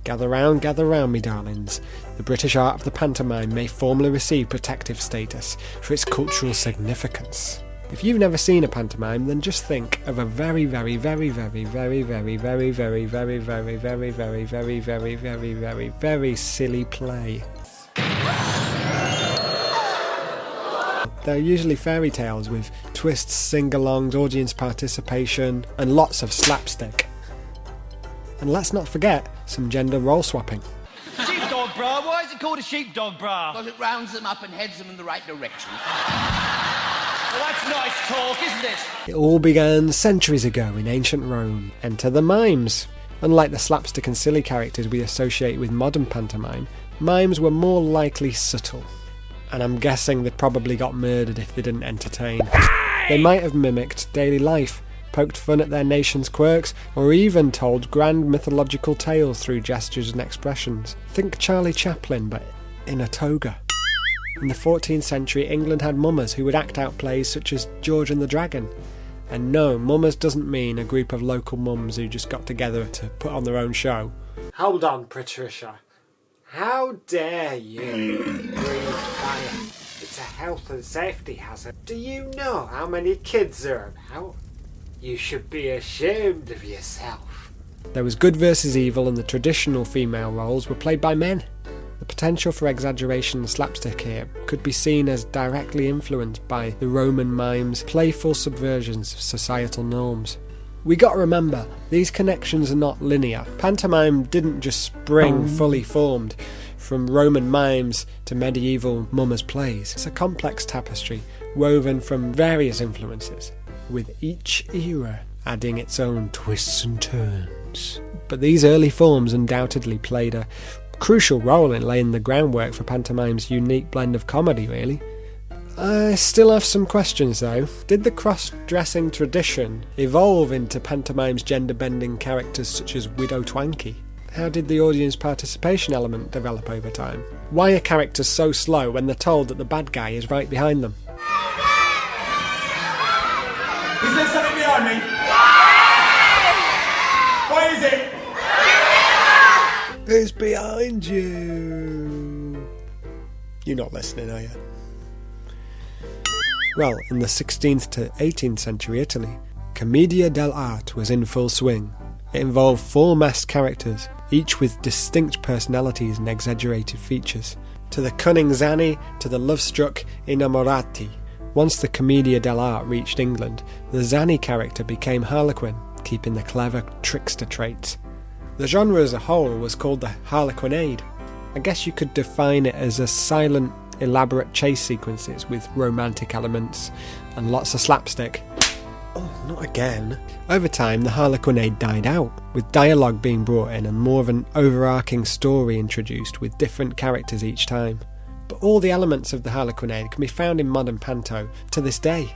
gather round, me darlings. The British art of the pantomime may formally receive protective status for its cultural significance. If you've never seen a pantomime, then just think of a very silly play. They're usually fairy tales with twists, sing-alongs, audience participation, and lots of slapstick. And let's not forget some gender role swapping. Sheepdog bra? Why is it called a sheepdog bra? Because it rounds them up and heads them in the right direction. Well, that's nice talk, isn't it? It all began centuries ago in ancient Rome. Enter the mimes. Unlike the slapstick and silly characters we associate with modern pantomime, mimes were more likely subtle. And I'm guessing they probably got murdered if they didn't entertain. They might have mimicked daily life, poked fun at their nation's quirks, or even told grand mythological tales through gestures and expressions. Think Charlie Chaplin, but in a toga. In the 14th century, England had mummers who would act out plays such as George and the Dragon. And no, mummers doesn't mean a group of local mums who just got together to put on their own show. Hold on, Patricia. How dare you breathe fire? It's a health and safety hazard. Do you know how many kids are about? You should be ashamed of yourself. There was good versus evil, and the traditional female roles were played by men. The potential for exaggeration and slapstick here could be seen as directly influenced by the Roman mimes' playful subversions of societal norms. We gotta remember, these connections are not linear. Pantomime didn't just spring fully formed from Roman mimes to medieval mummers' plays. It's a complex tapestry woven from various influences, with each era adding its own twists and turns. But these early forms undoubtedly played a crucial role in laying the groundwork for pantomime's unique blend of comedy, really. I still have some questions though. Did the cross-dressing tradition evolve into pantomime's gender-bending characters such as Widow Twankey? How did the audience participation element develop over time? Why are characters so slow when they're told that the bad guy is right behind them? Is there something behind me? What is it? It's behind you. You're not listening, are you? Well, in the 16th to 18th century Italy, commedia dell'arte was in full swing. It involved 4 masked characters, each with distinct personalities and exaggerated features. To the cunning Zanni, to the love-struck innamorati. Once the commedia dell'arte reached England, the Zanni character became Harlequin, keeping the clever trickster traits. The genre as a whole was called the Harlequinade. I guess you could define it as a silent, elaborate chase sequences with romantic elements and lots of slapstick. Oh, not again. Over time, the Harlequinade died out, with dialogue being brought in and more of an overarching story introduced with different characters each time. But all the elements of the Harlequinade can be found in modern panto to this day.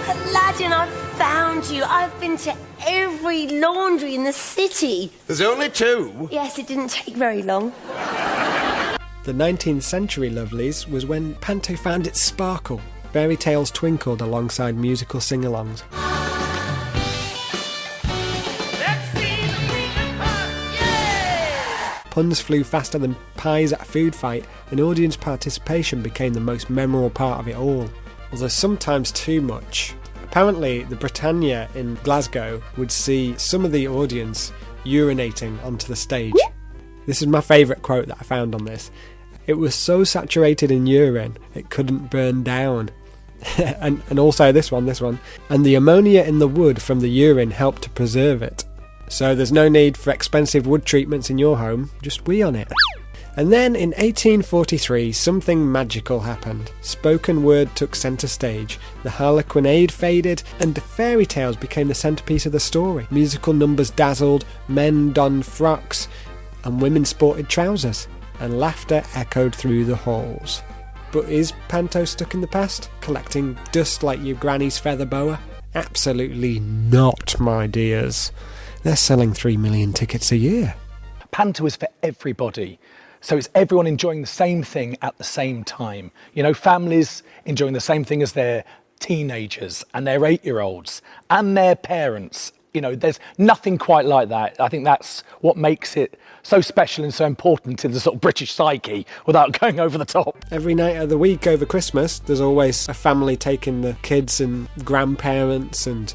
Aladdin, I've found you. I've been to every laundry in the city. There's only 2. Yes, it didn't take very long. The 19th century lovelies was when panto found its sparkle. Fairy tales twinkled alongside musical sing-alongs. Puns flew faster than pies at a food fight, and audience participation became the most memorable part of it all, although sometimes too much. Apparently, the Britannia in Glasgow would see some of the audience urinating onto the stage. This is my favourite quote that I found on this. It was so saturated in urine, it couldn't burn down. and also this one. And the ammonia in the wood from the urine helped to preserve it. So there's no need for expensive wood treatments in your home, just wee on it. And then in 1843, something magical happened. Spoken word took centre stage, the Harlequinade faded, and the fairy tales became the centrepiece of the story. Musical numbers dazzled, men donned frocks, and women sported trousers, and laughter echoed through the halls. But is panto stuck in the past, collecting dust like your granny's feather boa? Absolutely not, my dears. They're selling 3 million tickets a year. Panto is for everybody. So it's everyone enjoying the same thing at the same time. You know, families enjoying the same thing as their teenagers and their 8-year-olds and their parents. You know, there's nothing quite like that. I think that's what makes it so special and so important in the sort of British psyche without going over the top. Every night of the week over Christmas, there's always a family taking the kids and grandparents and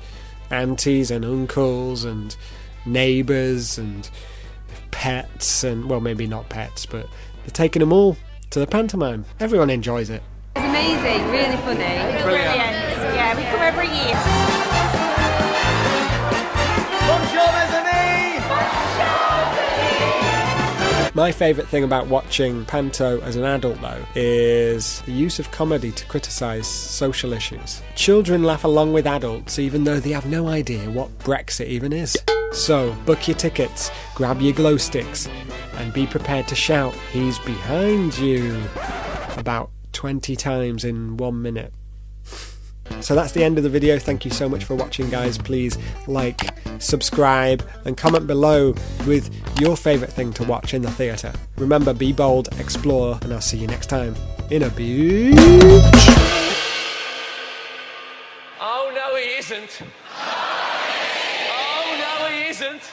aunties and uncles and neighbours and pets and, well, maybe not pets, but they're taking them all to the pantomime. Everyone enjoys it. It's amazing, really funny. Brilliant. Yeah, we come every year. My favourite thing about watching panto as an adult, though, is the use of comedy to criticise social issues. Children laugh along with adults even though they have no idea what Brexit even is. So, book your tickets, grab your glow sticks, and be prepared to shout, "He's behind you," about 20 times in 1 minute. So that's the end of the video. Thank you so much for watching, guys. Please like, subscribe, and comment below with your favourite thing to watch in the theatre. Remember, be bold, explore, and I'll see you next time in a beach. Oh, no, he isn't. Oh, no, he isn't.